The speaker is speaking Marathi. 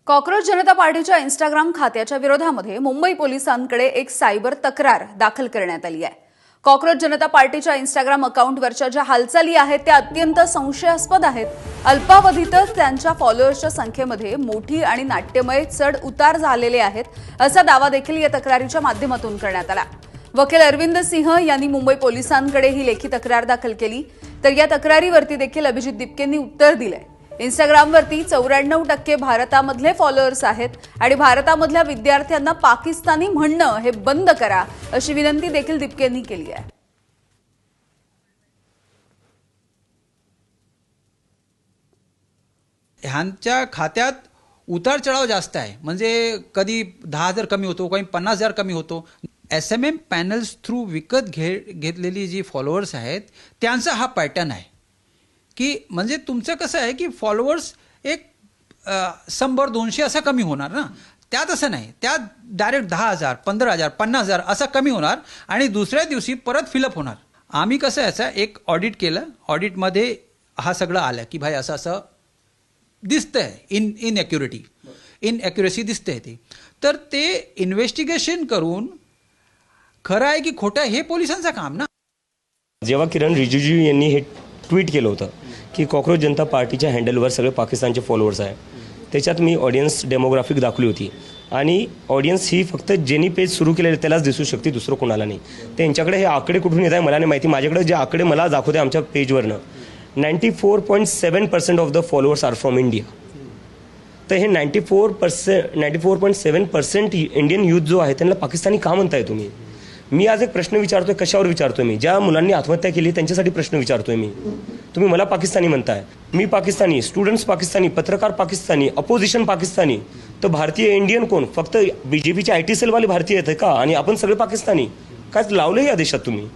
कॉकरोच जनता पार्टीच्या इंस्टाग्राम खात्याच्या विरोधामध्ये मुंबई पोलिसांकडे एक सायबर तक्रार दाखल करण्यात आली आहे। कॉकरोच जनता पार्टीच्या इंस्टाग्राम अकाउंटवरच्या ज्या हालचाली आहेत त्या अत्यंत संशयास्पद आहेत। अल्पावधीतच त्यांच्या फॉलोअर्सच्या संख्येमध्ये मोठी आणि नाट्यमय चढ उतार झालेले आहेत असा दावा देखील या तक्रारीच्या माध्यमातून करण्यात आला। वकील अरविंद सिंह यांनी मुंबई पोलिसांकडे ही लेखी तक्रार दाखल केली, तर या तक्रारीवरती देखील अभिजित दिपकेंनी उत्तर दिलंय। इंस्टाग्रामवरती 94% भारतामधले फॉलोअर्स आहेत आणि भारतामधल्या विद्यार्थ्यांना पाकिस्तानी म्हणणं हे बंद करा अशी विनंती देखील दिपकेंनी केली आहे। ह्यांच्या खात्यात उतार चढाव जास्त आहे, म्हणजे कधी 10,000 कमी होतो, कधी 50,000 कमी होतो। SMM पॅनल्स थ्रू विकत घेतलेली जी फॉलोअर्स आहेत त्यांचा हा पॅटर्न आहे की म्हणजे तुमचं कसं आहे की फॉलोअर्स एक 100-200 असा कमी होणार ना, त्यात असं नाही, त्यात डायरेक्ट 10,000 15,000 50,000 असा कमी होणार आणि दुसऱ्या दिवशी परत फिलअप होणार। आम्ही कसं याचा एक ऑडिट केलं, ऑडिटमध्ये हा सगळं आलं की भाई असं असं दिसतंय, इनॲक्युरेसी दिसतंय ते, तर ते इन्व्हेस्टिगेशन करून खरं आहे की खोटं हे पोलिसांचं काम ना। जेव्हा किरण रिजिजू यांनी हे ट्विट केलं होतं की कॉकरोच जनता पार्टीच्या हँडलवर सगळे पाकिस्तानचे फॉलोअर्स आहे, त्याच्यात मी ऑडियन्स डेमोग्राफिक दाखवली होती आणि ऑडियन्स ही फक्त ज्यांनी पेज सुरू केलेलं त्यालाच दिसू शकते, दुसरं कोणाला नाही। त्यांच्याकडे हे आकडे कुठून येत आहे मला नाही माहिती, माझ्याकडे जे आकडे मला दाखवते आमच्या पेजवरनं 94.7% of the followers are from India. तर हे 94.7% इंडियन यूथ जो आहे त्यांना पाकिस्तानी का म्हणताय तुम्ही? मी आज एक प्रश्न विचारतोय, कशावर विचारतोय मी? ज्या मुलांनी आत्महत्या केली त्यांच्यासाठी प्रश्न विचारतोय मी। तुम्ही मला पाकिस्तानी म्हणताय, मी पाकिस्तानी, स्टुडंट्स पाकिस्तानी, पत्रकार पाकिस्तानी, अपोजिशन पाकिस्तानी, तर भारतीय इंडियन कोण? फक्त BJPचे IT सेलवाले भारतीय आहेत का? आणि आपण सगळे पाकिस्तानी? काय लावलं या देशात तुम्ही?